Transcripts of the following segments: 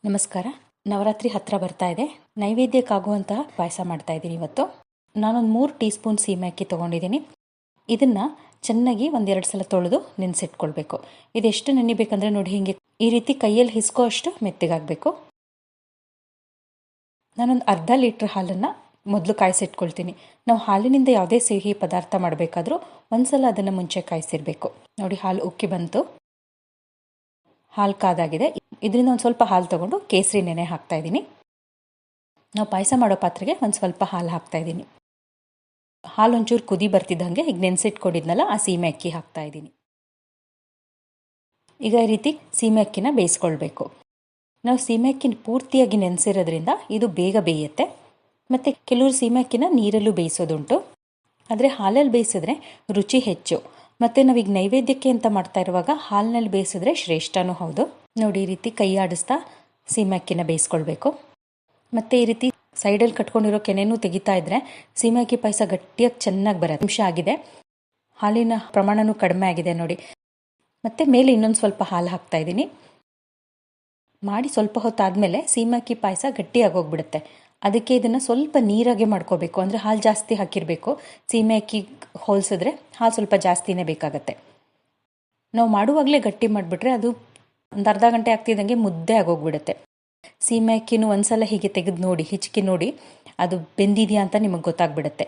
ನಮಸ್ಕಾರ. ನವರಾತ್ರಿ ಹತ್ರ ಬರ್ತಾ ಇದೆ. ನೈವೇದ್ಯಕ್ಕಾಗುವಂತಹ ಪಾಯಸ ಮಾಡ್ತಾ ಇದ್ದೀನಿ ಇವತ್ತು. ನಾನೊಂದು 3 ಟೀ ಸ್ಪೂನ್ ಸೀಮೆ ಅಕ್ಕಿ ತೊಗೊಂಡಿದ್ದೀನಿ. ಇದನ್ನು ಚೆನ್ನಾಗಿ ಒಂದೆರಡು ಸಲ ತೊಳೆದು ನೆನೆಸಿಟ್ಕೊಳ್ಬೇಕು. ಇದೆಷ್ಟು ನೆನಿಬೇಕಂದ್ರೆ ನೋಡಿ, ಹೀಗೆ ಈ ರೀತಿ ಕೈಯಲ್ಲಿ ಹಿಸ್ಕೋ ಅಷ್ಟು ಮೆತ್ತಗಾಗಬೇಕು. ನಾನೊಂದು ಅರ್ಧ ಲೀಟ್ರ್ ಹಾಲನ್ನು ಮೊದಲು ಕಾಯಿಸಿಟ್ಕೊಳ್ತೀನಿ. ನಾವು ಹಾಲಿನಿಂದ ಯಾವುದೇ ಸಿಹಿ ಪದಾರ್ಥ ಮಾಡಬೇಕಾದ್ರೂ ಒಂದ್ಸಲ ಅದನ್ನು ಮುಂಚೆ ಕಾಯಿಸಿರಬೇಕು. ನೋಡಿ, ಹಾಲು ಉಕ್ಕಿ ಬಂತು, ಹಾಲು ಕಾದಾಗಿದೆ. ಇದರಿಂದ ಒಂದು ಸ್ವಲ್ಪ ಹಾಲು ತೊಗೊಂಡು ಕೇಸರಿ ನೆನೆ ಹಾಕ್ತಾ ಇದ್ದೀನಿ. ನಾವು ಪಾಯಸ ಮಾಡೋ ಪಾತ್ರೆಗೆ ಒಂದು ಸ್ವಲ್ಪ ಹಾಲು ಹಾಕ್ತಾ ಇದ್ದೀನಿ. ಹಾಲು ಒಂಚೂರು ಕುದಿ ಬರ್ತಿದ್ದಂಗೆ ಈಗ ನೆನೆಸಿಟ್ಕೊಂಡಿದ್ನಲ್ಲ ಆ ಸೀಮೆ ಅಕ್ಕಿ ಹಾಕ್ತಾ ಇದ್ದೀನಿ. ಈಗ ಈ ರೀತಿ ಸೀಮೆ ಅಕ್ಕಿನ ಬೇಯಿಸ್ಕೊಳ್ಬೇಕು. ನಾವು ಸೀಮೆ ಅಕ್ಕಿನ ಪೂರ್ತಿಯಾಗಿ ನೆನೆಸಿರೋದ್ರಿಂದ ಇದು ಬೇಗ ಬೇಯುತ್ತೆ. ಮತ್ತು ಕೆಲವರು ಸೀಮೆ ಅಕ್ಕಿನ ನೀರಲ್ಲೂ ಬೇಯಿಸೋದುಂಟು, ಆದರೆ ಹಾಲಲ್ಲಿ ಬೇಯಿಸಿದ್ರೆ ರುಚಿ ಹೆಚ್ಚು. ಮತ್ತು ನಾವೀಗ ನೈವೇದ್ಯಕ್ಕೆ ಅಂತ ಮಾಡ್ತಾ ಇರುವಾಗ ಹಾಲಿನಲ್ಲಿ ಬೇಯಿಸಿದ್ರೆ ಶ್ರೇಷ್ಠನೂ ಹೌದು. ನೋಡಿ, ಈ ರೀತಿ ಕೈ ಆಡಿಸ್ತಾ ಸೀಮೆ ಅಕ್ಕಿನ ಬೇಯಿಸ್ಕೊಳ್ಬೇಕು. ಮತ್ತು ಈ ರೀತಿ ಸೈಡಲ್ಲಿ ಕಟ್ಕೊಂಡಿರೋ ಕೆನೆನೂ ತೆಗಿತಾ ಇದ್ರೆ ಸೀಮೆ ಅಕ್ಕಿ ಪಾಯಸ ಗಟ್ಟಿಯಾಗಿ ಚೆನ್ನಾಗಿ ಬರುತ್ತೆ. ನಿಮಿಷ ಆಗಿದೆ, ಹಾಲಿನ ಪ್ರಮಾಣನೂ ಕಡಿಮೆ ಆಗಿದೆ ನೋಡಿ. ಮತ್ತು ಮೇಲೆ ಇನ್ನೊಂದು ಸ್ವಲ್ಪ ಹಾಲು ಹಾಕ್ತಾ ಇದ್ದೀನಿ. ಮಾಡಿ ಸ್ವಲ್ಪ ಹೊತ್ತಾದಮೇಲೆ ಸೀಮೆ ಅಕ್ಕಿ ಪಾಯಸ ಗಟ್ಟಿಯಾಗಿ ಹೋಗ್ಬಿಡುತ್ತೆ. ಅದಕ್ಕೆ ಇದನ್ನು ಸ್ವಲ್ಪ ನೀರಾಗೆ ಮಾಡ್ಕೋಬೇಕು. ಅಂದರೆ ಹಾಲು ಜಾಸ್ತಿ ಹಾಕಿರಬೇಕು. ಸೀಮೆ ಅಕ್ಕಿ ಹೋಲಿಸಿದ್ರೆ ಹಾಲು ಸ್ವಲ್ಪ ಜಾಸ್ತಿನೇ ಬೇಕಾಗತ್ತೆ. ನಾವು ಮಾಡುವಾಗಲೇ ಗಟ್ಟಿ ಮಾಡಿಬಿಟ್ರೆ ಅದು ಒಂದು ಅರ್ಧ ಗಂಟೆ ಆಗ್ತಿದ್ದಂಗೆ ಮುದ್ದೆ ಆಗೋಗ್ಬಿಡುತ್ತೆ. ಸೀಮೆ ಅಕ್ಕಿನೂ ಒಂದ್ಸಲ ಹೀಗೆ ತೆಗೆದು ನೋಡಿ, ಹಿಚ್ಕಿ ನೋಡಿ, ಅದು ಬೆಂದಿದೆಯಾ ಅಂತ ನಿಮಗೆ ಗೊತ್ತಾಗ್ಬಿಡುತ್ತೆ.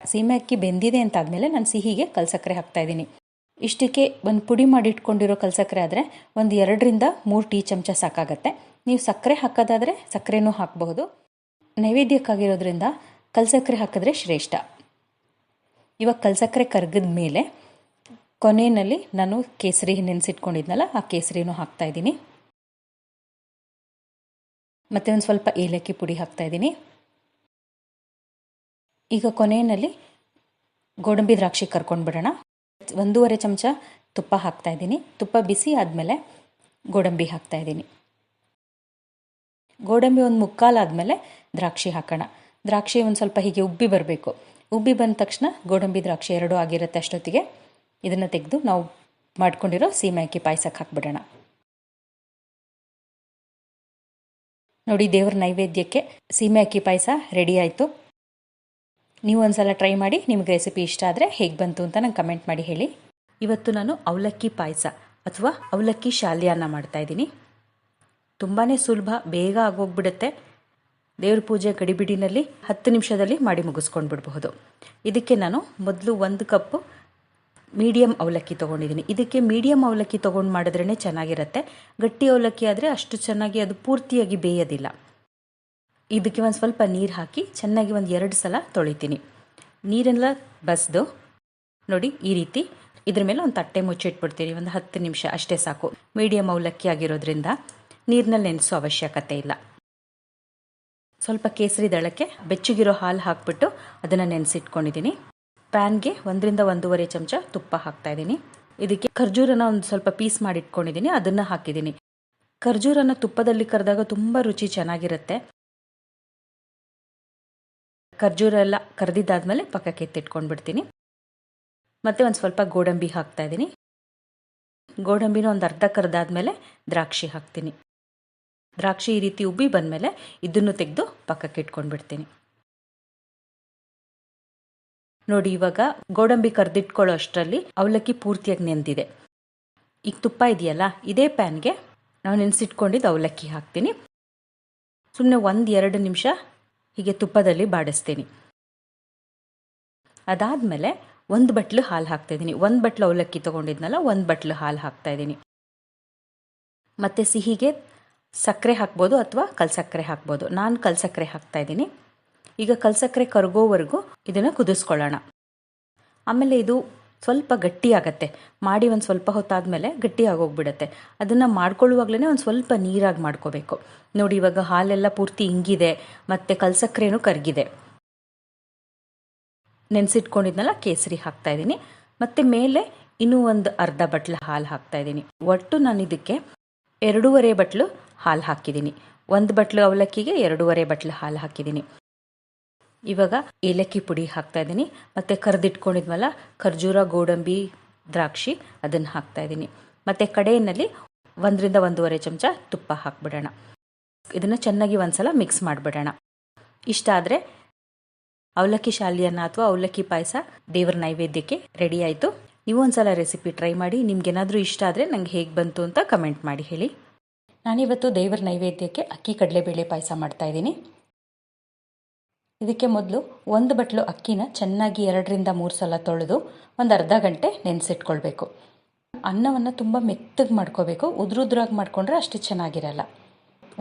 ಸೀಮೆ ಅಕ್ಕಿ ಬೆಂದಿದೆ ಅಂತಾದಮೇಲೆ ನಾನು ಸಿಹಿಗೆ ಕಲ್ಸಕ್ಕರೆ ಹಾಕ್ತಾಯಿದ್ದೀನಿ. ಇಷ್ಟಕ್ಕೆ ಒಂದು ಪುಡಿ ಮಾಡಿ ಇಟ್ಕೊಂಡಿರೋ ಕಲ್ಸಕ್ಕರೆ ಆದರೆ ಒಂದು 2ರಿಂದ 3 ಟೀ ಚಮಚ ಸಾಕಾಗತ್ತೆ. ನೀವು ಸಕ್ಕರೆ ಹಾಕೋದಾದರೆ ಸಕ್ಕರೆನೂ ಹಾಕಬಹುದು. ನೈವೇದ್ಯಕ್ಕಾಗಿರೋದ್ರಿಂದ ಕಲ್ಸಕ್ಕರೆ ಹಾಕಿದ್ರೆ ಶ್ರೇಷ್ಠ. ಇವಾಗ ಕಲ್ಸಕ್ಕರೆ ಕರಗಿದ ಮೇಲೆ ಕೊನೆಯಲ್ಲಿ ನಾನು ಕೇಸರಿ ನೆನೆಸಿಟ್ಕೊಂಡಿದ್ನಲ್ಲ ಆ ಕೇಸರಿನೂ ಹಾಕ್ತಾ ಇದ್ದೀನಿ. ಮತ್ತು ಒಂದು ಸ್ವಲ್ಪ ಏಲಕ್ಕಿ ಪುಡಿ ಹಾಕ್ತಾ ಇದ್ದೀನಿ. ಈಗ ಕೊನೆಯಲ್ಲಿ ಗೋಡಂಬಿ ದ್ರಾಕ್ಷಿ ಕರ್ಕೊಂಡು ಬಿಡೋಣ. 1.5 ಚಮಚ ತುಪ್ಪ ಹಾಕ್ತಾ ಇದ್ದೀನಿ. ತುಪ್ಪ ಬಿಸಿ ಆದಮೇಲೆ ಗೋಡಂಬಿ ಹಾಕ್ತಾ ಇದ್ದೀನಿ. ಗೋಡಂಬಿ ಒಂದು ಮುಕ್ಕಾಲಾದಮೇಲೆ ದ್ರಾಕ್ಷಿ ಹಾಕೋಣ. ದ್ರಾಕ್ಷಿ ಒಂದು ಸ್ವಲ್ಪ ಹೀಗೆ ಉಬ್ಬಿ ಬರಬೇಕು. ಉಬ್ಬಿ ಬಂದ ತಕ್ಷಣ ಗೋಡಂಬಿ ದ್ರಾಕ್ಷಿ 2 ಆಗಿರುತ್ತೆ. ಅಷ್ಟೊತ್ತಿಗೆ ಇದನ್ನು ತೆಗೆದು ನಾವು ಮಾಡ್ಕೊಂಡಿರೋ ಸೀಮೆ ಅಕ್ಕಿ ಪಾಯಸಕ್ಕೆ ಹಾಕ್ಬಿಡೋಣ. ನೋಡಿ, ದೇವ್ರ ನೈವೇದ್ಯಕ್ಕೆ ಸೀಮೆ ಅಕ್ಕಿ ಪಾಯಸ ರೆಡಿ ಆಯಿತು. ನೀವು ಒಂದ್ಸಲ ಟ್ರೈ ಮಾಡಿ. ನಿಮಗೆ ರೆಸಿಪಿ ಇಷ್ಟ ಆದರೆ ಹೇಗೆ ಬಂತು ಅಂತ ನಂಗೆ ಕಮೆಂಟ್ ಮಾಡಿ ಹೇಳಿ. ಇವತ್ತು ನಾನು ಅವಲಕ್ಕಿ ಪಾಯಸ ಅಥವಾ ಅವಲಕ್ಕಿ ಶಾಲ್ಯಾನ ಮಾಡ್ತಾಯಿದ್ದೀನಿ. ತುಂಬಾ ಸುಲಭ, ಬೇಗ ಆಗೋಗ್ಬಿಡುತ್ತೆ. ದೇವ್ರ ಪೂಜೆ ಗಡಿಬಿಡಿನಲ್ಲಿ 10 ನಿಮಿಷದಲ್ಲಿ ಮಾಡಿ ಮುಗಿಸ್ಕೊಂಡು ಬಿಡಬಹುದು. ಇದಕ್ಕೆ ನಾನು ಮೊದಲು 1 ಕಪ್ಪು ಮೀಡಿಯಮ್ ಅವಲಕ್ಕಿ ತೊಗೊಂಡಿದ್ದೀನಿ. ಇದಕ್ಕೆ ಮೀಡಿಯಮ್ ಅವಲಕ್ಕಿ ತೊಗೊಂಡು ಮಾಡಿದ್ರೇ ಚೆನ್ನಾಗಿರುತ್ತೆ. ಗಟ್ಟಿ ಅವಲಕ್ಕಿ ಆದರೆ ಅಷ್ಟು ಚೆನ್ನಾಗಿ ಅದು ಪೂರ್ತಿಯಾಗಿ ಬೇಯೋದಿಲ್ಲ. ಇದಕ್ಕೆ ಒಂದು ಸ್ವಲ್ಪ ನೀರು ಹಾಕಿ ಚೆನ್ನಾಗಿ 2 ಸಲ ತೊಳಿತೀನಿ. ನೀರೆಲ್ಲ ಬಸಿದು ನೋಡಿ, ಈ ರೀತಿ ಇದ್ರ ಮೇಲೆ ಒಂದು ತಟ್ಟೆ ಮುಚ್ಚಿಟ್ಬಿಡ್ತೀನಿ. ಒಂದು 10 ನಿಮಿಷ ಅಷ್ಟೇ ಸಾಕು. ಮೀಡಿಯಮ್ ಅವಲಕ್ಕಿ ಆಗಿರೋದ್ರಿಂದ ನೀರಿನಲ್ಲಿ ನೆನೆಸೋ ಅವಶ್ಯಕತೆ ಇಲ್ಲ. ಸ್ವಲ್ಪ ಕೇಸರಿ ದಳಕ್ಕೆ ಬೆಚ್ಚಗಿರೋ ಹಾಲು ಹಾಕ್ಬಿಟ್ಟು ಅದನ್ನು ನೆನೆಸಿಟ್ಕೊಂಡಿದ್ದೀನಿ. ಪ್ಯಾನ್ಗೆ 1ರಿಂದ 1.5 ಚಮಚ ತುಪ್ಪ ಹಾಕ್ತಾ ಇದ್ದೀನಿ. ಇದಕ್ಕೆ ಖರ್ಜೂರನ ಒಂದು ಸ್ವಲ್ಪ ಪೀಸ್ ಮಾಡಿ ಇಟ್ಕೊಂಡಿದ್ದೀನಿ, ಅದನ್ನು ಹಾಕಿದ್ದೀನಿ. ಖರ್ಜೂರನ ತುಪ್ಪದಲ್ಲಿ ಕರೆದಾಗ ತುಂಬ ರುಚಿ ಚೆನ್ನಾಗಿರುತ್ತೆ. ಖರ್ಜೂರ ಎಲ್ಲ ಕರೆದಿದ್ದಾದ್ಮೇಲೆ ಪಕ್ಕಕ್ಕೆ ಎತ್ತಿಟ್ಕೊಂಡ್ಬಿಡ್ತೀನಿ. ಮತ್ತು ಒಂದು ಸ್ವಲ್ಪ ಗೋಡಂಬಿ ಹಾಕ್ತಾ ಇದ್ದೀನಿ. ಗೋಡಂಬಿನ ಒಂದು ಅರ್ಧ ಕರೆದಾದ್ಮೇಲೆ ದ್ರಾಕ್ಷಿ ಹಾಕ್ತೀನಿ. ದ್ರಾಕ್ಷಿ ಈ ರೀತಿ ಉಬ್ಬಿ ಬಂದಮೇಲೆ ಇದನ್ನು ತೆಗೆದು ಪಕ್ಕಕ್ಕೆ ಇಟ್ಕೊಂಡ್ಬಿಡ್ತೀನಿ. ನೋಡಿ, ಇವಾಗ ಗೋಡಂಬಿ ಕರೆದಿಟ್ಕೊಳ್ಳೋ ಅಷ್ಟರಲ್ಲಿ ಅವಲಕ್ಕಿ ಪೂರ್ತಿಯಾಗಿ ನೆಂದಿದೆ. ಈಗ ತುಪ್ಪ ಇದೆಯಲ್ಲ, ಇದೇ ಪ್ಯಾನ್ಗೆ ನಾವು ನೆನೆಸಿಟ್ಕೊಂಡಿದ್ದು ಅವಲಕ್ಕಿ ಹಾಕ್ತೀನಿ. ಸುಮ್ಮನೆ 1-2 ನಿಮಿಷ ಹೀಗೆ ತುಪ್ಪದಲ್ಲಿ ಬಾಡಿಸ್ತೀನಿ. ಅದಾದಮೇಲೆ 1 ಬಟ್ಲು ಹಾಲು ಹಾಕ್ತಾಯಿದ್ದೀನಿ. 1 ಬಟ್ಲು ಅವಲಕ್ಕಿ ತೊಗೊಂಡಿದ್ನಲ್ಲ, 1 ಬಟ್ಲು ಹಾಲು ಹಾಕ್ತಾಯಿದ್ದೀನಿ. ಮತ್ತು ಸಿಹಿಗೆ ಸಕ್ಕರೆ ಹಾಕ್ಬೋದು ಅಥವಾ ಕಲ್ಸಕ್ಕರೆ ಹಾಕ್ಬೋದು. ನಾನು ಕಲ್ಸಕ್ಕರೆ ಹಾಕ್ತಾಯಿದ್ದೀನಿ. ಈಗ ಕಲ್ಸಕ್ಕರೆ ಕರಗೋವರೆಗೂ ಇದನ್ನು ಕುದಿಸ್ಕೊಳ್ಳೋಣ. ಆಮೇಲೆ ಇದು ಸ್ವಲ್ಪ ಗಟ್ಟಿ ಆಗತ್ತೆ. ಮಾಡಿ ಒಂದು ಸ್ವಲ್ಪ ಹೊತ್ತಾದಮೇಲೆ ಗಟ್ಟಿ ಆಗೋಗ್ಬಿಡುತ್ತೆ. ಅದನ್ನು ಮಾಡ್ಕೊಳ್ಳುವಾಗಲೇ ಒಂದು ಸ್ವಲ್ಪ ನೀರಾಗಿ ಮಾಡ್ಕೋಬೇಕು. ನೋಡಿ, ಇವಾಗ ಹಾಲೆಲ್ಲ ಪೂರ್ತಿ ಇಂಗಿದೆ ಮತ್ತು ಕಲ್ಸಕ್ಕರೆನೂ ಕರಗಿದೆ. ನೆನೆಸಿಟ್ಕೊಂಡಿದ್ನಲ್ಲ ಕೇಸರಿ ಹಾಕ್ತಾಯಿದ್ದೀನಿ. ಮತ್ತು ಮೇಲೆ ಇನ್ನೂ ಒಂದು ಅರ್ಧ ಬಟ್ಲು ಹಾಲು ಹಾಕ್ತಾಯಿದ್ದೀನಿ. ಒಟ್ಟು ನಾನು ಇದಕ್ಕೆ 2.5 ಬಟ್ಲು ಹಾಲು ಹಾಕಿದ್ದೀನಿ. 1 ಬಟ್ಲು ಅವಲಕ್ಕಿಗೆ 2.5 ಬಟ್ಲು ಹಾಲು ಹಾಕಿದ್ದೀನಿ. ಇವಾಗ ಏಲಕ್ಕಿ ಪುಡಿ ಹಾಕ್ತಾ ಇದ್ದೀನಿ. ಮತ್ತು ಕರೆದಿಟ್ಕೊಂಡಿದ್ವಲ್ಲ ಖರ್ಜೂರ, ಗೋಡಂಬಿ, ದ್ರಾಕ್ಷಿ, ಅದನ್ನು ಹಾಕ್ತಾ ಇದ್ದೀನಿ. ಮತ್ತು ಕಡೆಯಲ್ಲಿ 1ರಿಂದ 1.5 ಚಮಚ ತುಪ್ಪ ಹಾಕ್ಬಿಡೋಣ. ಇದನ್ನು ಚೆನ್ನಾಗಿ ಒಂದ್ಸಲ ಮಿಕ್ಸ್ ಮಾಡಿಬಿಡೋಣ. ಇಷ್ಟ ಆದರೆ ಅವಲಕ್ಕಿ ಶಾಲಿಯನ್ನ ಅಥವಾ ಅವಲಕ್ಕಿ ಪಾಯಸ ದೇವರ ನೈವೇದ್ಯಕ್ಕೆ ರೆಡಿ ಆಯಿತು. ನೀವು ಒಂದ್ಸಲ ರೆಸಿಪಿ ಟ್ರೈ ಮಾಡಿ. ನಿಮ್ಗೇನಾದರೂ ಇಷ್ಟ ಆದರೆ ನಂಗೆ ಹೇಗೆ ಬಂತು ಅಂತ ಕಮೆಂಟ್ ಮಾಡಿ ಹೇಳಿ. ನಾನಿವತ್ತು ದೇವರ ನೈವೇದ್ಯಕ್ಕೆ ಅಕ್ಕಿ ಕಡಲೆಬೇಳೆ ಪಾಯಸ ಮಾಡ್ತಾಯಿದ್ದೀನಿ. ಇದಕ್ಕೆ ಮೊದಲು 1 ಬಟ್ಲು ಅಕ್ಕಿನ ಚೆನ್ನಾಗಿ 2-3 ಸಲ ತೊಳೆದು ಒಂದು ಅರ್ಧ ಗಂಟೆ ನೆನೆಸಿಟ್ಕೊಳ್ಬೇಕು. ಅನ್ನವನ್ನು ತುಂಬ ಮೆತ್ತಗೆ ಮಾಡ್ಕೋಬೇಕು. ಉದ್ರುದ್ರಾಗಿ ಮಾಡಿಕೊಂಡ್ರೆ ಅಷ್ಟು ಚೆನ್ನಾಗಿರಲ್ಲ.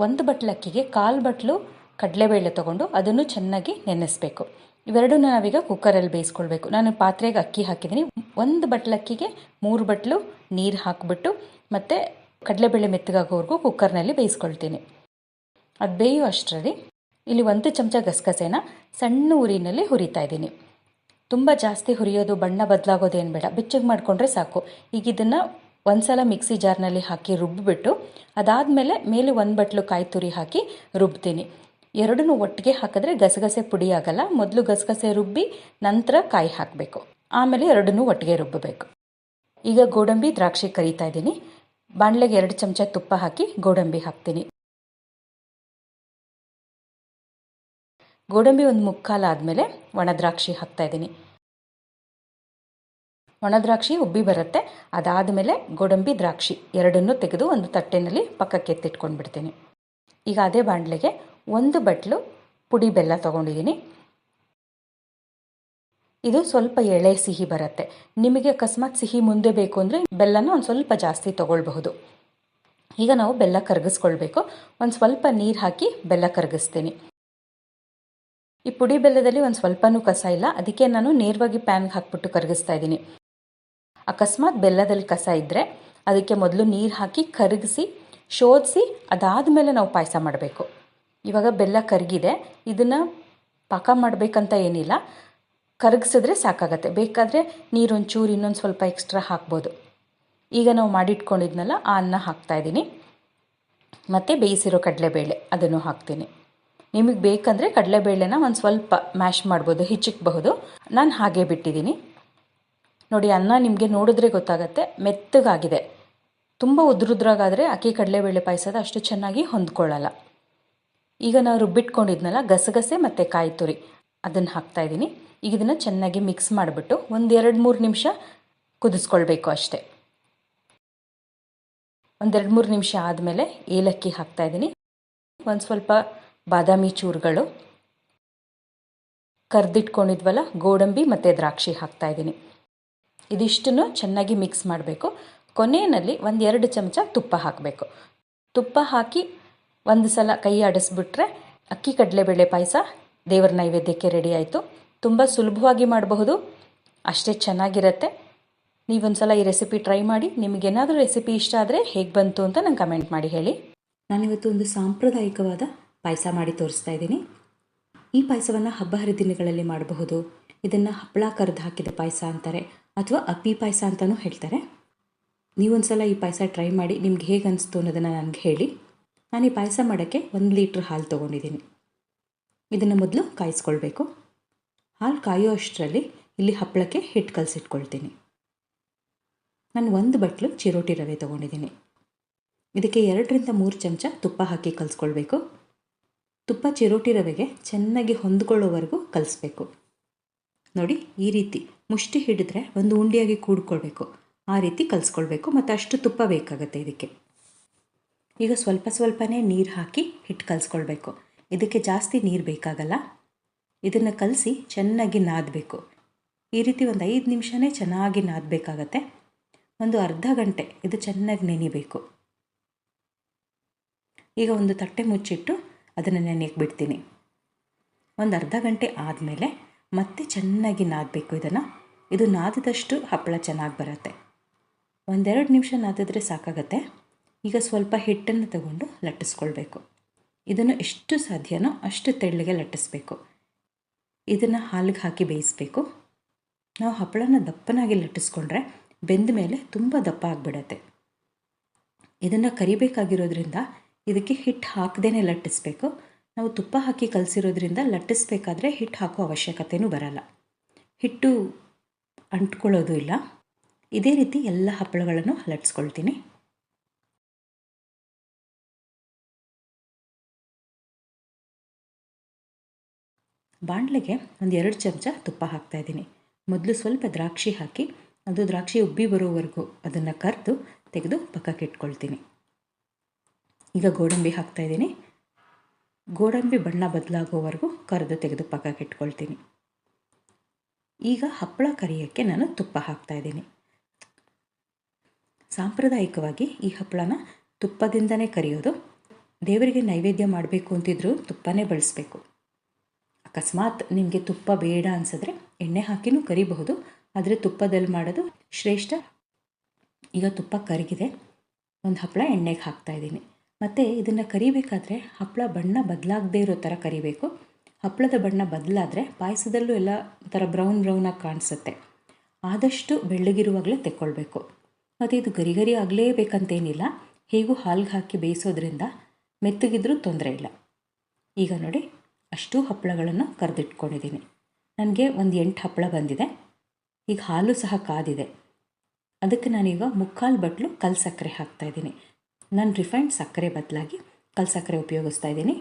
1 ಬಟ್ಲು ಅಕ್ಕಿಗೆ 1/4 ಬಟ್ಲು ಕಡಲೆಬೇಳೆ ತೊಗೊಂಡು ಅದನ್ನು ಚೆನ್ನಾಗಿ ನೆನೆಸಬೇಕು. ಇವೆರಡೂ ನಾವೀಗ ಕುಕ್ಕರಲ್ಲಿ ಬೇಯಿಸ್ಕೊಳ್ಬೇಕು. ನಾನು ಪಾತ್ರೆಗೆ ಅಕ್ಕಿ ಹಾಕಿದ್ದೀನಿ. 1 ಬಟ್ಲು ಅಕ್ಕಿಗೆ 3 ಬಟ್ಲು ನೀರು ಹಾಕಿಬಿಟ್ಟು ಮತ್ತು ಕಡಲೆಬೇಳೆ ಮೆತ್ತಗಾಗೋವರೆಗೂ ಕುಕ್ಕರ್ನಲ್ಲಿ ಬೇಯಿಸ್ಕೊಳ್ತೀನಿ. ಅದು ಬೇಯೋ ಅಷ್ಟರಲ್ಲಿ ಇಲ್ಲಿ 1 ಚಮಚ ಗಸಗಸೆನ ಸಣ್ಣ ಉರಿನಲ್ಲಿ ಹುರಿತಾ ಇದ್ದೀನಿ. ತುಂಬ ಜಾಸ್ತಿ ಹುರಿಯೋದು, ಬಣ್ಣ ಬದಲಾಗೋದೇನು ಬೇಡ, ಬೆಚ್ಚಗೆ ಮಾಡಿಕೊಂಡ್ರೆ ಸಾಕು. ಈಗ ಇದನ್ನು ಒಂದ್ಸಲ ಮಿಕ್ಸಿ ಜಾರ್ನಲ್ಲಿ ಹಾಕಿ ರುಬ್ಬಿಬಿಟ್ಟು ಅದಾದಮೇಲೆ ಮೇಲೆ 1 ಬಟ್ಲು ಕಾಯಿ ತುರಿ ಹಾಕಿ ರುಬ್ತೀನಿ. ಎರಡನ್ನೂ ಒಟ್ಟಿಗೆ ಹಾಕಿದ್ರೆ ಗಸಗಸೆ ಪುಡಿ ಆಗಲ್ಲ. ಮೊದಲು ಗಸಗಸೆ ರುಬ್ಬಿ ನಂತರ ಕಾಯಿ ಹಾಕಬೇಕು, ಆಮೇಲೆ ಎರಡನ್ನೂ ಒಟ್ಟಿಗೆ ರುಬ್ಬಬೇಕು. ಈಗ ಗೋಡಂಬಿ ದ್ರಾಕ್ಷಿ ಕರಿತಾ ಇದ್ದೀನಿ. ಬಾಣಲೆಗೆ 2 ಚಮಚ ತುಪ್ಪ ಹಾಕಿ ಗೋಡಂಬಿ ಹಾಕ್ತೀನಿ. ಗೋಡಂಬಿ 1/4 ಆದಮೇಲೆ ಒಣ ದ್ರಾಕ್ಷಿ ಹಾಕ್ತಾ ಇದ್ದೀನಿ. ಒಣ ದ್ರಾಕ್ಷಿ ಉಬ್ಬಿ ಬರುತ್ತೆ. ಅದಾದಮೇಲೆ ಗೋಡಂಬಿ ದ್ರಾಕ್ಷಿ ಎರಡನ್ನೂ ತೆಗೆದು ಒಂದು ತಟ್ಟೆನಲ್ಲಿ ಪಕ್ಕಕ್ಕೆ ಎತ್ತಿಟ್ಕೊಂಡು ಬಿಡ್ತೀನಿ. ಈಗ ಅದೇ ಬಾಣಲೆಗೆ 1 ಬಟ್ಲು ಪುಡಿ ಬೆಲ್ಲ ತೊಗೊಂಡಿದ್ದೀನಿ. ಇದು ಸ್ವಲ್ಪ ಎಳೆ ಸಿಹಿ ಬರುತ್ತೆ. ನಿಮಗೆ ಅಕಸ್ಮಾತ್ ಸಿಹಿ ಮುಂದೆ ಬೇಕು ಅಂದರೆ ಬೆಲ್ಲನ ಒಂದು ಸ್ವಲ್ಪ ಜಾಸ್ತಿ ತೊಗೊಳ್ಬಹುದು. ಈಗ ನಾವು ಬೆಲ್ಲ ಕರಗಿಸ್ಕೊಳ್ಬೇಕು. ಒಂದು ಸ್ವಲ್ಪ ನೀರು ಹಾಕಿ ಬೆಲ್ಲ ಕರಗಿಸ್ತೀನಿ. ಈ ಪುಡಿ ಬೆಲ್ಲದಲ್ಲಿ ಒಂದು ಸ್ವಲ್ಪನೂ ಕಸ ಇಲ್ಲ, ಅದಕ್ಕೆ ನಾನು ನೇರವಾಗಿ ಪ್ಯಾನ್ಗೆ ಹಾಕ್ಬಿಟ್ಟು ಕರಗಿಸ್ತಾ ಇದ್ದೀನಿ. ಅಕಸ್ಮಾತ್ ಬೆಲ್ಲದಲ್ಲಿ ಕಸ ಇದ್ದರೆ ಅದಕ್ಕೆ ಮೊದಲು ನೀರು ಹಾಕಿ ಕರಗಿಸಿ ಶೋಧಿಸಿ ಅದಾದಮೇಲೆ ನಾವು ಪಾಯಸ ಮಾಡಬೇಕು. ಇವಾಗ ಬೆಲ್ಲ ಕರಗಿದೆ. ಇದನ್ನು ಪಾಕ ಮಾಡಬೇಕಂತ ಏನಿಲ್ಲ, ಕರಗಿಸಿದ್ರೆ ಸಾಕಾಗತ್ತೆ. ಬೇಕಾದರೆ ನೀರೊಂಚೂರು ಇನ್ನೊಂದು ಸ್ವಲ್ಪ ಎಕ್ಸ್ಟ್ರಾ ಹಾಕ್ಬೋದು. ಈಗ ನಾವು ಮಾಡಿಟ್ಕೊಂಡಿದ್ನಲ್ಲ ಆ ಅನ್ನ ಹಾಕ್ತಾಯಿದ್ದೀನಿ ಮತ್ತು ಬೇಯಿಸಿರೋ ಕಡಲೆಬೇಳೆ ಅದನ್ನು ಹಾಕ್ತೀನಿ. ನಿಮಗೆ ಬೇಕಂದರೆ ಕಡಲೆಬೇಳೆನ ಒಂದು ಸ್ವಲ್ಪ ಮ್ಯಾಶ್ ಮಾಡ್ಬೋದು, ಹಿಚ್ಚಕ್ಬಹುದು. ನಾನು ಹಾಗೆ ಬಿಟ್ಟಿದ್ದೀನಿ. ನೋಡಿ, ಅನ್ನ ನಿಮಗೆ ನೋಡಿದ್ರೆ ಗೊತ್ತಾಗತ್ತೆ ಮೆತ್ತಗಾಗಿದೆ. ತುಂಬ ಉದ್ರುದ್ರಾಗಾದರೆ ಅಕ್ಕಿ ಕಡಲೆಬೇಳೆ ಪಾಯಸದ ಅಷ್ಟು ಚೆನ್ನಾಗಿ ಹೊಂದ್ಕೊಳ್ಳಲ್ಲ. ಈಗ ನಾವು ರುಬ್ಬಿಟ್ಕೊಂಡಿದ್ನಲ್ಲ ಗಸಗಸೆ ಮತ್ತು ಕಾಯಿ ತುರಿ ಅದನ್ನು ಹಾಕ್ತಾಯಿದ್ದೀನಿ. ಈಗ ಇದನ್ನು ಚೆನ್ನಾಗಿ ಮಿಕ್ಸ್ ಮಾಡಿಬಿಟ್ಟು ಒಂದು 2-3 ನಿಮಿಷ ಕುದಿಸ್ಕೊಳ್ಬೇಕು ಅಷ್ಟೇ. ಒಂದು 2-3 ನಿಮಿಷ ಆದಮೇಲೆ ಏಲಕ್ಕಿ ಹಾಕ್ತಾಯಿದ್ದೀನಿ. ಒಂದು ಸ್ವಲ್ಪ ಬಾದಾಮಿ ಚೂರುಗಳು, ಕರ್ದಿಟ್ಕೊಂಡಿದ್ವಲ್ಲ ಗೋಡಂಬಿ ಮತ್ತು ದ್ರಾಕ್ಷಿ ಹಾಕ್ತಾಯಿದ್ದೀನಿ. ಇದಿಷ್ಟನ್ನು ಚೆನ್ನಾಗಿ ಮಿಕ್ಸ್ ಮಾಡಬೇಕು. ಕೊನೆಯಲ್ಲಿ 1-2 ಚಮಚ ತುಪ್ಪ ಹಾಕಬೇಕು. ತುಪ್ಪ ಹಾಕಿ ಒಂದು ಸಲ ಕೈ ಆಡಿಸ್ಬಿಟ್ರೆ ಅಕ್ಕಿ ಕಡಲೆಬೇಳೆ ಪಾಯಸ ದೇವರ ನೈವೇದ್ಯಕ್ಕೆ ರೆಡಿ ಆಯಿತು. ತುಂಬ ಸುಲಭವಾಗಿ ಮಾಡಬಹುದು, ಅಷ್ಟೇ ಚೆನ್ನಾಗಿರುತ್ತೆ. ನೀವೊಂದು ಸಲ ಈ ರೆಸಿಪಿ ಟ್ರೈ ಮಾಡಿ. ನಿಮಗೇನಾದರೂ ರೆಸಿಪಿ ಇಷ್ಟ ಆದರೆ ಹೇಗೆ ಬಂತು ಅಂತ ನಂಗೆ ಕಮೆಂಟ್ ಮಾಡಿ ಹೇಳಿ. ನಾನಿವತ್ತು ಒಂದು ಸಾಂಪ್ರದಾಯಿಕವಾದ ಪಾಯಸ ಮಾಡಿ ತೋರಿಸ್ತಾ ಇದ್ದೀನಿ. ಈ ಪಾಯಸವನ್ನು ಹಬ್ಬ ಹರಿದಿನಗಳಲ್ಲಿ ಮಾಡಬಹುದು. ಇದನ್ನು ಹಪ್ಪಳ ಕರೆದು ಹಾಕಿದ ಪಾಯಸ ಅಂತಾರೆ, ಅಥವಾ ಅಪ್ಪಿ ಪಾಯಸ ಅಂತಲೂ ಹೇಳ್ತಾರೆ. ನೀವೊಂದು ಸಲ ಈ ಪಾಯಸ ಟ್ರೈ ಮಾಡಿ ನಿಮ್ಗೆ ಹೇಗೆ ಅನಿಸ್ತು ಅನ್ನೋದನ್ನು ನನಗೆ ಹೇಳಿ. ನಾನು ಈ ಪಾಯಸ ಮಾಡೋಕ್ಕೆ 1 ಲೀಟ್ರ್ ಹಾಲು ತೊಗೊಂಡಿದ್ದೀನಿ. ಇದನ್ನು ಮೊದಲು ಕಾಯಿಸ್ಕೊಳ್ಬೇಕು. ಹಾಲು ಕಾಯೋ ಅಷ್ಟರಲ್ಲಿ ಇಲ್ಲಿ ಹಪ್ಪಳಕ್ಕೆ ಹಿಟ್ಟು ಕಲಸಿಟ್ಕೊಳ್ತೀನಿ. ನಾನು 1 ಬಟ್ಲು ಚಿರೋಟಿ ರವೆ ತೊಗೊಂಡಿದ್ದೀನಿ. ಇದಕ್ಕೆ 2-3 ಚಮಚ ತುಪ್ಪ ಹಾಕಿ ಕಲಿಸ್ಕೊಳ್ಬೇಕು. ತುಪ್ಪ ಚಿರೋಟಿ ರವೆಗೆ ಚೆನ್ನಾಗಿ ಹೊಂದ್ಕೊಳ್ಳೋವರೆಗೂ ಕಲಿಸ್ಬೇಕು. ನೋಡಿ, ಈ ರೀತಿ ಮುಷ್ಟಿ ಹಿಡಿದ್ರೆ ಒಂದು ಉಂಡೆಯಾಗಿ ಕೂಡ್ಕೊಳ್ಬೇಕು. ಆ ರೀತಿ ಕಲಿಸ್ಕೊಳ್ಬೇಕು. ಮತ್ತು ಅಷ್ಟು ತುಪ್ಪ ಬೇಕಾಗುತ್ತೆ ಇದಕ್ಕೆ. ಈಗ ಸ್ವಲ್ಪನೇ ನೀರು ಹಾಕಿ ಹಿಟ್ಟು ಕಲಿಸ್ಕೊಳ್ಬೇಕು. ಇದಕ್ಕೆ ಜಾಸ್ತಿ ನೀರು ಬೇಕಾಗಲ್ಲ. ಇದನ್ನು ಕಲಸಿ ಚೆನ್ನಾಗಿ ನಾದಬೇಕು. ಈ ರೀತಿ ಒಂದು 5 ನಿಮಿಷನೇ ಚೆನ್ನಾಗಿ ನಾದಬೇಕಾಗತ್ತೆ. ಒಂದು ಅರ್ಧ ಗಂಟೆ ಇದು ಚೆನ್ನಾಗಿ ನೆನಿಬೇಕು. ಈಗ ಒಂದು ತಟ್ಟೆ ಮುಚ್ಚಿಟ್ಟು ಅದನ್ನು ನೆನೆಯಕ್ಕೆ ಬಿಡ್ತೀನಿ. ಒಂದು ಅರ್ಧ ಗಂಟೆ ಆದಮೇಲೆ ಮತ್ತೆ ಚೆನ್ನಾಗಿ ನಾದಬೇಕು ಇದನ್ನು. ಇದು ನಾದಿದಷ್ಟು ಹಪ್ಪಳ ಚೆನ್ನಾಗಿ ಬರುತ್ತೆ. 1-2 ನಿಮಿಷ ನಾದಿದ್ರೆ ಸಾಕಾಗತ್ತೆ. ಈಗ ಸ್ವಲ್ಪ ಹಿಟ್ಟನ್ನು ತಗೊಂಡು ಲಟ್ಟಿಸ್ಕೊಳ್ಬೇಕು. ಇದನ್ನು ಎಷ್ಟು ಸಾಧ್ಯನೋ ಅಷ್ಟು ತೆಳ್ಳಗೆ ಲಟ್ಟಿಸ್ಬೇಕು. ಇದನ್ನು ಹಾಲಿಗೆ ಹಾಕಿ ಬೇಯಿಸಬೇಕು. ನಾವು ಹಪ್ಪಳನ ದಪ್ಪನಾಗಿ ಲಟ್ಟಿಸ್ಕೊಂಡ್ರೆ ಬೆಂದ ಮೇಲೆ ತುಂಬ ದಪ್ಪ ಆಗಿಬಿಡತ್ತೆ. ಇದನ್ನು ಕರಿಬೇಕಾಗಿರೋದ್ರಿಂದ ಇದಕ್ಕೆ ಹಿಟ್ಟು ಹಾಕದೇ ಲಟ್ಟಿಸ್ಬೇಕು. ನಾವು ತುಪ್ಪ ಹಾಕಿ ಕಲಸಿರೋದ್ರಿಂದ ಲಟ್ಟಿಸ್ಬೇಕಾದ್ರೆ ಹಿಟ್ಟು ಹಾಕೋ ಅವಶ್ಯಕತೆಯೂ ಬರಲ್ಲ. ಹಿಟ್ಟು ಅಂಟ್ಕೊಳ್ಳೋದು ಇಲ್ಲ. ಇದೇ ರೀತಿ ಎಲ್ಲ ಹಪ್ಪಳಗಳನ್ನು ಲಟ್ಟಿಸ್ಕೊಳ್ತೀನಿ. ಬಾಣಲೆಗೆ ಒಂದು 2 ಚಮಚ ತುಪ್ಪ ಹಾಕ್ತಾಯಿದ್ದೀನಿ. ಮೊದಲು ಸ್ವಲ್ಪ ದ್ರಾಕ್ಷಿ ಹಾಕಿ ಅದು ದ್ರಾಕ್ಷಿ ಉಬ್ಬಿ ಬರೋವರೆಗೂ ಅದನ್ನು ಕರೆದು ತೆಗೆದು ಪಕ್ಕಕ್ಕೆ ಇಟ್ಕೊಳ್ತೀನಿ. ಈಗ ಗೋಡಂಬಿ ಹಾಕ್ತಾಯಿದ್ದೀನಿ. ಗೋಡಂಬಿ ಬಣ್ಣ ಬದಲಾಗೋವರೆಗೂ ಕರೆದು ತೆಗೆದು ಪಕ್ಕಕ್ಕೆ ಇಟ್ಕೊಳ್ತೀನಿ. ಈಗ ಹಪ್ಪಳ ಕರಿಯೋಕ್ಕೆ ನಾನು ತುಪ್ಪ ಹಾಕ್ತಾಯಿದ್ದೀನಿ. ಸಾಂಪ್ರದಾಯಿಕವಾಗಿ ಈ ಹಪ್ಪಳನ ತುಪ್ಪದಿಂದನೇ ಕರಿಯೋದು. ದೇವರಿಗೆ ನೈವೇದ್ಯ ಮಾಡಬೇಕು ಅಂತಿದ್ರೂ ತುಪ್ಪನೇ ಬಳಸಬೇಕು. ಅಕಸ್ಮಾತ್ ನಿಮಗೆ ತುಪ್ಪ ಬೇಡ ಅನಿಸಿದ್ರೆ ಎಣ್ಣೆ ಹಾಕಿನೂ ಕರಿಬಹುದು, ಆದರೆ ತುಪ್ಪದಲ್ಲಿ ಮಾಡೋದು ಶ್ರೇಷ್ಠ. ಈಗ ತುಪ್ಪ ಕರಗಿದೆ, ಒಂದು ಹಪ್ಪಳ ಎಣ್ಣೆಗೆ ಹಾಕ್ತಾಯಿದ್ದೀನಿ. ಮತ್ತು ಇದನ್ನು ಕರಿಬೇಕಾದ್ರೆ ಹಪ್ಪಳ ಬಣ್ಣ ಬದಲಾಗದೇ ಇರೋ ಥರ ಕರಿಬೇಕು. ಹಪ್ಪಳದ ಬಣ್ಣ ಬದಲಾದರೆ ಪಾಯಸದಲ್ಲೂ ಎಲ್ಲ ಒಂಥರ ಬ್ರೌನಾಗಿ ಕಾಣಿಸುತ್ತೆ. ಆದಷ್ಟು ಬೆಳ್ಳಗಿರುವಾಗಲೇ ತೆಕ್ಕೊಳ್ಬೇಕು. ಮತ್ತು ಇದು ಗರಿ ಗರಿ ಆಗಲೇಬೇಕಂತೇನಿಲ್ಲ. ಹೇಗೂ ಹಾಲ್ಗೆ ಹಾಕಿ ಬೇಯಿಸೋದ್ರಿಂದ ಮೆತ್ತಗಿದ್ರೂ ತೊಂದರೆ ಇಲ್ಲ. ಈಗ ನೋಡಿ, ಅಷ್ಟು ಹಪ್ಪಳಗಳನ್ನು ಕರೆದಿಟ್ಕೊಂಡಿದ್ದೀನಿ. ನನಗೆ ಒಂದು 8 ಹಪ್ಪಳ ಬಂದಿದೆ. ಈಗ ಹಾಲು ಸಹ ಕಾದಿದೆ. ಅದಕ್ಕೆ ನಾನೀಗ 3/4 ಬಟ್ಲು ಕಲ್ಲು ಸಕ್ಕರೆ ಹಾಕ್ತಾಯಿದ್ದೀನಿ. ನಾನು ರಿಫೈನ್ಡ್ ಸಕ್ಕರೆ ಬದಲಾಗಿ ಕಲ್ಲು ಸಕ್ಕರೆ ಉಪಯೋಗಿಸ್ತಾ ಇದ್ದೀನಿ.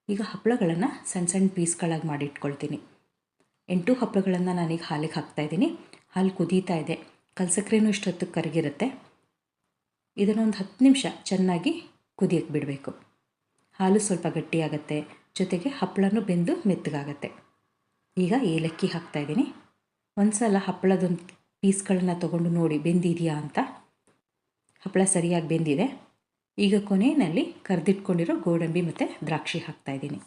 ಈಗ ಹಪ್ಪಳಗಳನ್ನು ಸಣ್ಣ ಸಣ್ಣ ಪೀಸ್ಗಳಾಗಿ ಮಾಡಿ ಇಟ್ಕೊಳ್ತೀನಿ. 8 ಹಪ್ಪಳಗಳನ್ನು ನಾನೀಗ ಹಾಲಿಗೆ ಹಾಕ್ತಾಯಿದ್ದೀನಿ. ಹಾಲು ಕುದೀತಾ ಇದೆ. ಕಲ್ಲು ಸಕ್ಕರೆನೂ ಇಷ್ಟೊತ್ತು ಕರಗಿರುತ್ತೆ. ಇದನ್ನೊಂದು 10 ನಿಮಿಷ ಚೆನ್ನಾಗಿ ಕುದಿಯಕ್ಕೆ ಬಿಡಬೇಕು. ಹಾಲು ಸ್ವಲ್ಪ ಗಟ್ಟಿಯಾಗತ್ತೆ, ಜೊತೆಗೆ ಹಪ್ಪಳನೂ ಬೆಂದು ಮೆತ್ತಗಾಗತ್ತೆ. ಈಗ ಏಲಕ್ಕಿ ಹಾಕ್ತಾಯಿದ್ದೀನಿ. ಒಂದು ಸಲ ಹಪ್ಪಳದೊಂದು ಪೀಸ್ಗಳನ್ನು ತೊಗೊಂಡು ನೋಡಿ ಬೆಂದಿದೆಯಾ ಅಂತ. ಹಪ್ಪಳ ಸರಿಯಾಗಿ ಬೆಂದಿದೆ. ಈಗ ಕೊನೆಯಲ್ಲಿ ಕರೆದಿಟ್ಕೊಂಡಿರೋ ಗೋಡಂಬಿ ಮತ್ತು ದ್ರಾಕ್ಷಿ ಹಾಕ್ತಾಯಿದ್ದೀನಿ.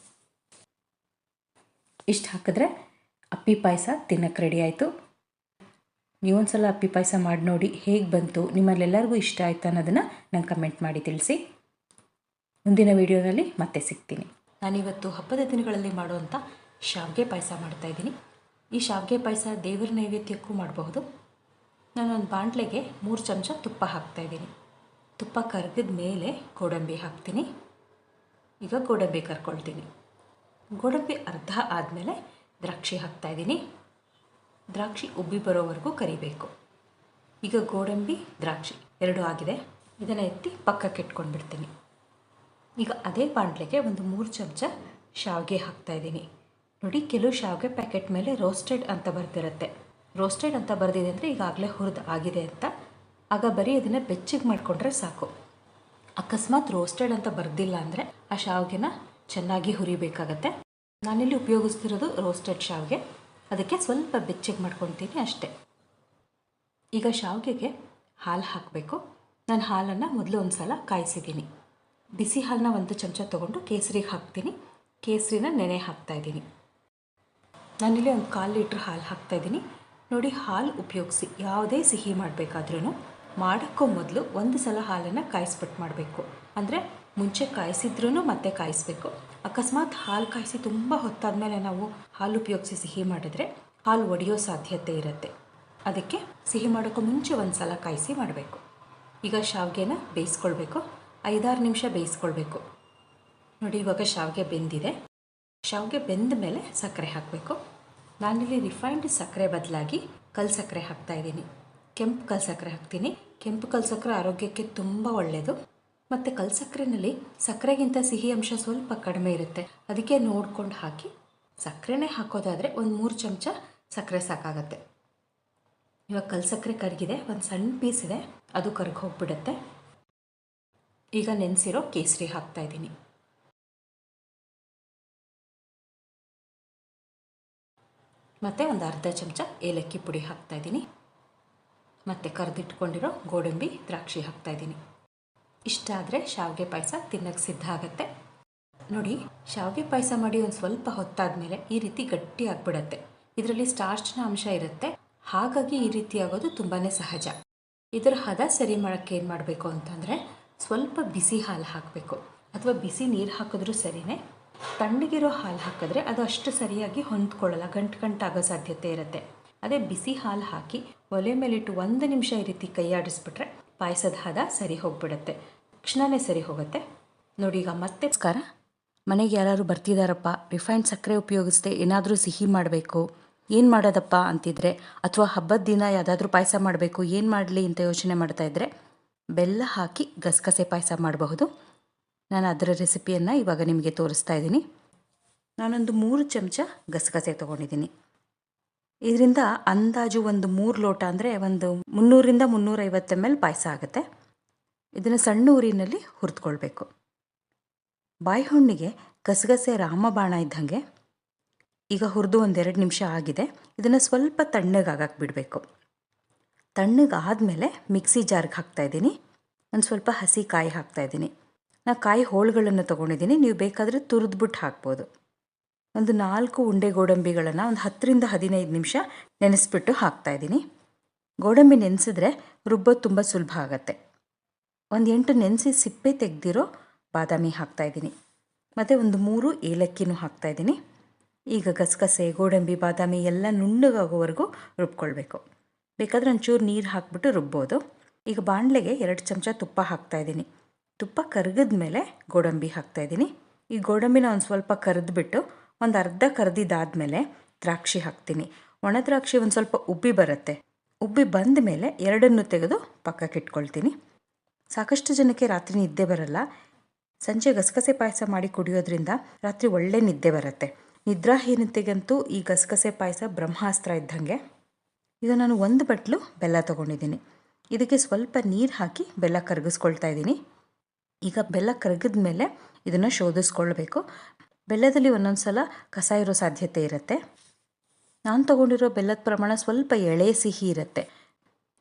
ಇಷ್ಟು ಹಾಕಿದ್ರೆ ಅಪ್ಪಿ ಪಾಯಸ ತಿನ್ನಕ್ಕೆ ರೆಡಿ ಆಯಿತು. ನೀವೊಂದು ಸಲ ಅಪ್ಪಿ ಪಾಯಸ ಮಾಡಿ ನೋಡಿ ಹೇಗೆ ಬಂತು, ನಿಮ್ಮಲ್ಲೆಲ್ಲರಿಗೂ ಇಷ್ಟ ಆಯಿತು ಅನ್ನೋದನ್ನು ನಂಗೆ ಕಮೆಂಟ್ ಮಾಡಿ ತಿಳಿಸಿ. ಮುಂದಿನ ವಿಡಿಯೋದಲ್ಲಿ ಮತ್ತೆ ಸಿಗ್ತೀನಿ. ನಾನಿವತ್ತು ಹಬ್ಬದ ದಿನಗಳಲ್ಲಿ ಮಾಡುವಂಥ ಶಾವಿಗೆ ಪಾಯಸ ಮಾಡ್ತಾಯಿದ್ದೀನಿ. ಈ ಶಾವಿಗೆ ಪಾಯಸ ದೇವರ ನೈವೇದ್ಯಕ್ಕೂ ಮಾಡಬಹುದು. ನಾನೊಂದು ಬಾಣಲೆಗೆ 3 ಚಮಚ ತುಪ್ಪ ಹಾಕ್ತಾಯಿದ್ದೀನಿ. ತುಪ್ಪ ಕರಗಿದ ಮೇಲೆ ಗೋಡಂಬಿ ಹಾಕ್ತೀನಿ. ಈಗ ಗೋಡಂಬಿ ಕರ್ಕೊಳ್ತೀನಿ. ಗೋಡಂಬಿ ಅರ್ಧ ಆದಮೇಲೆ ದ್ರಾಕ್ಷಿ ಹಾಕ್ತಾಯಿದ್ದೀನಿ. ದ್ರಾಕ್ಷಿ ಉಬ್ಬಿ ಬರೋವರೆಗೂ ಕರಿಬೇಕು. ಈಗ ಗೋಡಂಬಿ ದ್ರಾಕ್ಷಿ 2 ಆಗಿದೆ. ಇದನ್ನು ಎತ್ತಿ ಪಕ್ಕಕ್ಕೆ ಇಟ್ಕೊಂಡ್ಬಿಡ್ತೀನಿ. ಈಗ ಅದೇ ಬಾಣಲೆಗೆ ಒಂದು 3 ಚಮಚ ಶಾವಿಗೆ ಹಾಕ್ತಾಯಿದ್ದೀನಿ. ನೋಡಿ, ಕೆಲವು ಶಾವಿಗೆ ಪ್ಯಾಕೆಟ್ ಮೇಲೆ ರೋಸ್ಟೆಡ್ ಅಂತ ಬರೆದಿರುತ್ತೆ. ರೋಸ್ಟೆಡ್ ಅಂತ ಬರೆದಿದೆ ಅಂದರೆ ಈಗಾಗಲೇ ಹುರಿದು ಆಗಿದೆ ಅಂತ. ಆಗ ಬರೀ ಇದನ್ನು ಬೆಚ್ಚಗೆ ಮಾಡಿಕೊಂಡ್ರೆ ಸಾಕು. ಅಕಸ್ಮಾತ್ ರೋಸ್ಟೆಡ್ ಅಂತ ಬರೆದಿಲ್ಲ ಅಂದರೆ ಆ ಶಾವಿಗೆನ ಚೆನ್ನಾಗಿ ಹುರಿಬೇಕಾಗತ್ತೆ. ನಾನಿಲ್ಲಿ ಉಪಯೋಗಿಸ್ತಿರೋದು ರೋಸ್ಟೆಡ್ ಶಾವಿಗೆ, ಅದಕ್ಕೆ ಸ್ವಲ್ಪ ಬೆಚ್ಚಗೆ ಮಾಡ್ಕೊತೀನಿ ಅಷ್ಟೇ. ಈಗ ಶಾವಿಗೆಗೆ ಹಾಲು ಹಾಕಬೇಕು. ನಾನು ಹಾಲನ್ನು ಮೊದಲು ಒಂದು ಸಲ ಕಾಯಿಸಿದ್ದೀನಿ. ಬಿಸಿ ಹಾಲನ್ನ 1 ಚಮಚ ತೊಗೊಂಡು ಕೇಸರಿಗೆ ಹಾಕ್ತೀನಿ. ಕೇಸರಿನ ನೆನೆ ಹಾಕ್ತಾಯಿದ್ದೀನಿ. ನಾನಿಲ್ಲಿ ಒಂದು 1/4 ಲೀಟ್ರ್ ಹಾಲು ಹಾಕ್ತಾಯಿದ್ದೀನಿ. ನೋಡಿ, ಹಾಲು ಉಪಯೋಗಿಸಿ ಯಾವುದೇ ಸಿಹಿ ಮಾಡಬೇಕಾದ್ರೂ ಮಾಡೋಕ್ಕೂ ಮೊದಲು 1 ಸಲ ಹಾಲನ್ನು ಕಾಯಿಸ್ಬಿಟ್ಟು ಮಾಡಬೇಕು. ಅಂದರೆ ಮುಂಚೆ ಕಾಯಿಸಿದ್ರೂ ಮತ್ತೆ ಕಾಯಿಸಬೇಕು. ಅಕಸ್ಮಾತ್ ಹಾಲು ಕಾಯಿಸಿ ತುಂಬ ಹೊತ್ತಾದಮೇಲೆ ನಾವು ಹಾಲು ಉಪಯೋಗಿಸಿ ಸಿಹಿ ಮಾಡಿದ್ರೆ ಹಾಲು ಒಡೆಯೋ ಸಾಧ್ಯತೆ ಇರುತ್ತೆ. ಅದಕ್ಕೆ ಸಿಹಿ ಮಾಡೋಕ್ಕೂ ಮುಂಚೆ 1 ಸಲ ಕಾಯಿಸಿ ಮಾಡಬೇಕು. ಈಗ ಶಾವಿಗೆನ ಬೇಯಿಸ್ಕೊಳ್ಬೇಕು. 5-6 ನಿಮಿಷ ಬೇಯಿಸ್ಕೊಳ್ಬೇಕು. ನೋಡಿ, ಇವಾಗ ಶಾವಿಗೆ ಬೆಂದಿದೆ. ಶಾವಿಗೆ ಬೆಂದ ಮೇಲೆ ಸಕ್ಕರೆ ಹಾಕಬೇಕು. ನಾನಿಲ್ಲಿ ರಿಫೈನ್ಡ್ ಸಕ್ಕರೆ ಬದಲಾಗಿ ಕಲ್ಲು ಸಕ್ಕರೆ ಹಾಕ್ತಾಯಿದ್ದೀನಿ. ಕೆಂಪು ಕಲ್ಲು ಸಕ್ಕರೆ ಹಾಕ್ತೀನಿ. ಕೆಂಪು ಕಲ್ಲು ಸಕ್ಕರೆ ಆರೋಗ್ಯಕ್ಕೆ ತುಂಬ ಒಳ್ಳೆಯದು. ಮತ್ತು ಕಲ್ಲು ಸಕ್ಕರೆಯಲ್ಲಿ ಸಕ್ಕರೆಗಿಂತ ಸಿಹಿ ಅಂಶ ಸ್ವಲ್ಪ ಕಡಿಮೆ ಇರುತ್ತೆ. ಅದಕ್ಕೆ ನೋಡ್ಕೊಂಡು ಹಾಕಿ. ಸಕ್ಕರೆನೇ ಹಾಕೋದಾದರೆ ಒಂದು 3 ಚಮಚ ಸಕ್ಕರೆ ಸಾಕಾಗತ್ತೆ. ಇವಾಗ ಕಲ್ಲು ಸಕ್ಕರೆ ಕರಗಿದೆ. ಒಂದು ಸಣ್ಣ ಪೀಸ್ ಇದೆ, ಅದು ಕರಗಿ ಹೋಗಿಬಿಡುತ್ತೆ. ಈಗ ನೆನೆಸಿರೋ ಕೇಸರಿ ಹಾಕ್ತಾಯಿದ್ದೀನಿ. ಮತ್ತು ಒಂದು ಅರ್ಧ ಚಮಚ ಏಲಕ್ಕಿ ಪುಡಿ ಹಾಕ್ತಾಯಿದ್ದೀನಿ. ಮತ್ತು ಕರೆದಿಟ್ಕೊಂಡಿರೋ ಗೋಡಂಬಿ ದ್ರಾಕ್ಷಿ ಹಾಕ್ತಾಯಿದ್ದೀನಿ. ಇಷ್ಟ ಆದರೆ ಶಾವಿಗೆ ಪಾಯಸ ತಿನ್ನೋಕ್ಕೆ ಸಿದ್ಧ ಆಗುತ್ತೆ. ನೋಡಿ, ಶಾವಿಗೆ ಪಾಯಸ ಮಾಡಿ ಒಂದು ಸ್ವಲ್ಪ ಹೊತ್ತಾದಮೇಲೆ ಈ ರೀತಿ ಗಟ್ಟಿ ಆಗಿಬಿಡತ್ತೆ. ಇದರಲ್ಲಿ ಸ್ಟಾರ್ಚ್ನ ಅಂಶ ಇರುತ್ತೆ. ಹಾಗಾಗಿ ಈ ರೀತಿ ಆಗೋದು ತುಂಬಾ ಸಹಜ. ಇದರ ಹದ ಸರಿ ಮಾಡೋಕ್ಕೆ ಏನು ಮಾಡಬೇಕು ಅಂತಂದರೆ ಸ್ವಲ್ಪ ಬಿಸಿ ಹಾಲು ಹಾಕಬೇಕು, ಅಥವಾ ಬಿಸಿ ನೀರು ಹಾಕಿದ್ರೂ ಸರಿಯೇ. ತಣ್ಣಗಿರೋ ಹಾಲು ಹಾಕಿದ್ರೆ ಅದು ಅಷ್ಟು ಸರಿಯಾಗಿ ಹೊಂದ್ಕೊಳ್ಳಲ್ಲ, ಗಂಟಾಗೋ ಸಾಧ್ಯತೆ ಇರುತ್ತೆ. ಅದೇ ಬಿಸಿ ಹಾಲು ಹಾಕಿ ಒಲೆ ಮೇಲಿಟ್ಟು 1 ನಿಮಿಷ ಈ ರೀತಿ ಕೈ ಆಡಿಸ್ಬಿಟ್ರೆ ಪಾಯಸದ ಹದ ಸರಿ ಹೋಗಿಬಿಡುತ್ತೆ, ತಕ್ಷಣವೇ ಸರಿ ಹೋಗುತ್ತೆ. ನೋಡಿ, ಈಗ ಮತ್ತೆ ನಮಸ್ಕಾರ. ಮನೆಗೆ ಯಾರು ಬರ್ತಿದ್ದಾರಪ್ಪ, ರಿಫೈನ್ಡ್ ಸಕ್ಕರೆ ಉಪಯೋಗಿಸ್ದೆ ಏನಾದರೂ ಸಿಹಿ ಮಾಡಬೇಕು, ಏನು ಮಾಡೋದಪ್ಪ ಅಂತಿದ್ರೆ, ಅಥವಾ ಹಬ್ಬದ ದಿನ ಯಾವುದಾದ್ರೂ ಪಾಯಸ ಮಾಡಬೇಕು, ಏನು ಮಾಡಲಿ ಅಂತ ಯೋಚನೆ ಮಾಡ್ತಾಯಿದ್ರೆ ಬೆಲ್ಲ ಹಾಕಿ ಗಸಗಸೆ ಪಾಯಸ ಮಾಡಬಹುದು. ನಾನು ಅದರ ರೆಸಿಪಿಯನ್ನು ಇವಾಗ ನಿಮಗೆ ತೋರಿಸ್ತಾ ಇದ್ದೀನಿ. ನಾನೊಂದು 3 ಚಮಚ ಗಸಗಸೆ ತೊಗೊಂಡಿದ್ದೀನಿ. ಇದರಿಂದ ಅಂದಾಜು ಒಂದು 3 ಲೋಟ ಅಂದರೆ ಒಂದು 300ರಿಂದ 350 ml ಪಾಯಸ ಆಗುತ್ತೆ. ಇದನ್ನು ಸಣ್ಣ ಊರಿನಲ್ಲಿ ಹುರಿದುಕೊಳ್ಬೇಕು. ಬಾಯಿ ಹುಣ್ಣಿಗೆ ಗಸಗಸೆ ರಾಮಬಾಣ ಇದ್ದಂಗೆ. ಈಗ ಹುರಿದು 1-2 ನಿಮಿಷ ಆಗಿದೆ. ಇದನ್ನು ಸ್ವಲ್ಪ ತಣ್ಣಗಾಗಕ್ಕೆ ಬಿಡಬೇಕು. ತಣ್ಣಗಾದಮೇಲೆ ಮಿಕ್ಸಿ ಜಾರ್ಗೆ ಹಾಕ್ತಾಯಿದ್ದೀನಿ. ಒಂದು ಸ್ವಲ್ಪ ಹಸಿ ಕಾಯಿ ಹಾಕ್ತಾಯಿದ್ದೀನಿ. ನಾನು ಕಾಯಿ ಹೋಳುಗಳನ್ನು ತೊಗೊಂಡಿದ್ದೀನಿ. ನೀವು ಬೇಕಾದರೆ ತುರಿದ್ಬಿಟ್ಟು ಹಾಕ್ಬೋದು. ಒಂದು 4 ಉಂಡೆ ಗೋಡಂಬಿಗಳನ್ನು ಒಂದು 10ರಿಂದ 15 ನಿಮಿಷ ನೆನೆಸ್ಬಿಟ್ಟು ಹಾಕ್ತಾಯಿದ್ದೀನಿ. ಗೋಡಂಬಿ ನೆನೆಸಿದ್ರೆ ರುಬ್ಬೋದು ತುಂಬ ಸುಲಭ ಆಗುತ್ತೆ. ಒಂದು 8 ನೆನೆಸಿ ಸಿಪ್ಪೆ ತೆಗೆದಿರೋ ಬಾದಾಮಿ ಹಾಕ್ತಾಯಿದ್ದೀನಿ. ಮತ್ತು ಒಂದು 3 ಏಲಕ್ಕಿನೂ ಹಾಕ್ತಾಯಿದ್ದೀನಿ. ಈಗ ಗಸಗಸೆ, ಗೋಡಂಬಿ, ಬಾದಾಮಿ ಎಲ್ಲ ನುಣ್ಣಗಾಗೋವರೆಗೂ ರುಬ್ಕೊಳ್ಬೇಕು. ಬೇಕಾದರೆ ಒಂಚೂರು ನೀರು ಹಾಕ್ಬಿಟ್ಟು ರುಬ್ಬೋದು. ಈಗ ಬಾಣಲೆಗೆ 2 ಚಮಚ ತುಪ್ಪ ಹಾಕ್ತಾಯಿದ್ದೀನಿ. ತುಪ್ಪ ಕರಗಿದ ಮೇಲೆ ಗೋಡಂಬಿ ಹಾಕ್ತಾಯಿದ್ದೀನಿ. ಈ ಗೋಡಂಬಿನ ಒಂದು ಸ್ವಲ್ಪ ಕರೆದ್ಬಿಟ್ಟು ಒಂದು ಅರ್ಧ ಕರೆದಿದ್ದಾದಮೇಲೆ ದ್ರಾಕ್ಷಿ ಹಾಕ್ತೀನಿ. ಒಣ ದ್ರಾಕ್ಷಿ ಒಂದು ಸ್ವಲ್ಪ ಉಬ್ಬಿ ಬರುತ್ತೆ. ಉಬ್ಬಿ ಬಂದ ಮೇಲೆ 2 ತೆಗೆದು ಪಕ್ಕಕ್ಕೆ ಇಟ್ಕೊಳ್ತೀನಿ. ಸಾಕಷ್ಟು ಜನಕ್ಕೆ ರಾತ್ರಿ ನಿದ್ದೆ ಬರಲ್ಲ. ಸಂಜೆ ಗಸಗಸೆ ಪಾಯಸ ಮಾಡಿ ಕುಡಿಯೋದ್ರಿಂದ ರಾತ್ರಿ ಒಳ್ಳೆ ನಿದ್ದೆ ಬರುತ್ತೆ. ನಿದ್ರಾಹೀನತೆಗಂತೂ ಈ ಗಸಗಸೆ ಪಾಯಸ ಬ್ರಹ್ಮಾಸ್ತ್ರ ಇದ್ದಂಗೆ. ಈಗ ನಾನು 1 ಬಟ್ಲು ಬೆಲ್ಲ ತೊಗೊಂಡಿದ್ದೀನಿ. ಇದಕ್ಕೆ ಸ್ವಲ್ಪ ನೀರು ಹಾಕಿ ಬೆಲ್ಲ ಕರಗಿಸ್ಕೊಳ್ತಾ ಇದ್ದೀನಿ. ಈಗ ಬೆಲ್ಲ ಕರಗಿದ ಮೇಲೆ ಇದನ್ನು ಶೋಧಿಸ್ಕೊಳ್ಬೇಕು. ಬೆಲ್ಲದಲ್ಲಿ ಒಂದೊಂದು ಸಲ ಕಸ ಇರೋ ಸಾಧ್ಯತೆ ಇರುತ್ತೆ. ನಾನು ತೊಗೊಂಡಿರೋ ಬೆಲ್ಲದ ಪ್ರಮಾಣ ಸ್ವಲ್ಪ ಎಳೆ ಸಿಹಿ ಇರುತ್ತೆ.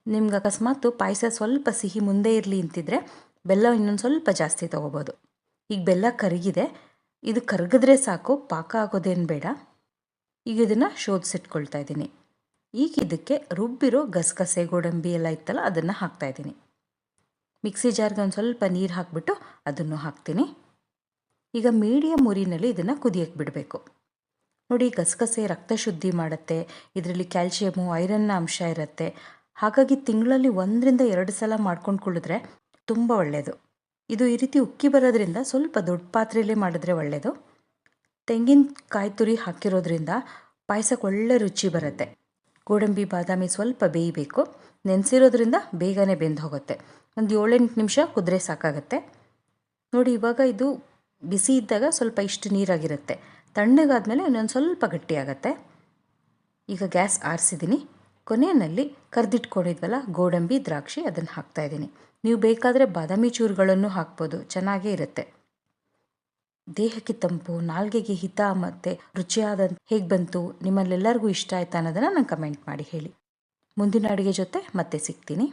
ನಿಮ್ಗೆ ಅಕಸ್ಮಾತ್ ಪಾಯಸ ಸ್ವಲ್ಪ ಸಿಹಿ ಮುಂದೆ ಇರಲಿ ಅಂತಿದ್ರೆ ಬೆಲ್ಲ ಇನ್ನೊಂದು ಸ್ವಲ್ಪ ಜಾಸ್ತಿ ತೊಗೋಬೋದು. ಈಗ ಬೆಲ್ಲ ಕರಗಿದೆ. ಇದು ಕರಗಿದ್ರೆ ಸಾಕು, ಪಾಕ ಆಗೋದೇನು ಬೇಡ. ಈಗ ಇದನ್ನು ಶೋಧಿಸಿಟ್ಕೊಳ್ತಾ ಇದ್ದೀನಿ. ಈಗ ಇದಕ್ಕೆ ರುಬ್ಬಿರೋ ಗಸಗಸೆ, ಗೋಡಂಬಿ ಎಲ್ಲ ಇತ್ತಲ್ಲ ಅದನ್ನು ಹಾಕ್ತಾಯಿದ್ದೀನಿ. ಮಿಕ್ಸಿ ಜಾರ್ಗೆ ಒಂದು ಸ್ವಲ್ಪ ನೀರು ಹಾಕಿಬಿಟ್ಟು ಅದನ್ನು ಹಾಕ್ತೀನಿ. ಈಗ ಮೀಡಿಯಮ್ ಉರಿನಲ್ಲಿ ಇದನ್ನು ಕುದಿಯಕ್ಕೆ ಬಿಡಬೇಕು. ನೋಡಿ, ಗಸಗಸೆ ರಕ್ತ ಶುದ್ಧಿ ಮಾಡುತ್ತೆ. ಇದರಲ್ಲಿ ಕ್ಯಾಲ್ಶಿಯಮು, ಐರನ್ನ ಅಂಶ ಇರುತ್ತೆ. ಹಾಗಾಗಿ ತಿಂಗಳಲ್ಲಿ 1ರಿಂದ 2 ಸಲ ಮಾಡ್ಕೊಂಡು ಕುಡಿದ್ರೆ ತುಂಬ ಒಳ್ಳೆಯದು. ಇದು ಈ ರೀತಿ ಉಕ್ಕಿ ಬರೋದ್ರಿಂದ ಸ್ವಲ್ಪ ದೊಡ್ಡ ಪಾತ್ರೆಯಲ್ಲೇ ಮಾಡಿದ್ರೆ ಒಳ್ಳೆಯದು. ತೆಂಗಿನಕಾಯಿ ತುರಿ ಹಾಕಿರೋದ್ರಿಂದ ಪಾಯಸಕ್ಕೆ ಒಳ್ಳೆ ರುಚಿ ಬರುತ್ತೆ. ಗೋಡಂಬಿ, ಬಾದಾಮಿ ಸ್ವಲ್ಪ ಬೇಯಬೇಕು. ನೆನೆಸಿರೋದ್ರಿಂದ ಬೇಗನೆ ಬೆಂದು ಹೋಗುತ್ತೆ. ಒಂದು 7-8 ನಿಮಿಷ ಕುದ್ರೆ ಸಾಕಾಗುತ್ತೆ. ನೋಡಿ, ಇವಾಗ ಇದು ಬಿಸಿ ಇದ್ದಾಗ ಸ್ವಲ್ಪ ಇಷ್ಟು ನೀರಾಗಿರುತ್ತೆ. ತಣ್ಣಗಾದ್ಮೇಲೆ ಇನ್ನೊಂದು ಸ್ವಲ್ಪ ಗಟ್ಟಿಯಾಗತ್ತೆ. ಈಗ ಗ್ಯಾಸ್ ಆರಿಸಿದ್ದೀನಿ. ಕೊನೆಯಲ್ಲಿ ಕರೆದಿಟ್ಕೊಂಡಿದ್ವಲ್ಲ ಗೋಡಂಬಿ, ದ್ರಾಕ್ಷಿ ಅದನ್ನು ಹಾಕ್ತಾಯಿದ್ದೀನಿ. ನೀವು ಬೇಕಾದರೆ ಬಾದಾಮಿ ಚೂರುಗಳನ್ನು ಹಾಕ್ಬೋದು, ಚೆನ್ನಾಗೇ ಇರುತ್ತೆ. ದೇಹಕ್ಕೆ ತಂಪು, ನಾಲ್ಗೆಗೆ ಹಿತ ಮತ್ತು ರುಚಿಯಾದ ಹೇಗೆ ಬಂತು, ನಿಮ್ಮಲ್ಲೆಲ್ಲರಿಗೂ ಇಷ್ಟ ಆಯ್ತಾ ಅನ್ನೋದನ್ನು ನಂಗೆ ಕಮೆಂಟ್ ಮಾಡಿ ಹೇಳಿ. ಮುಂದಿನ ಅಡುಗೆ ಜೊತೆ ಮತ್ತೆ ಸಿಗ್ತೀನಿ.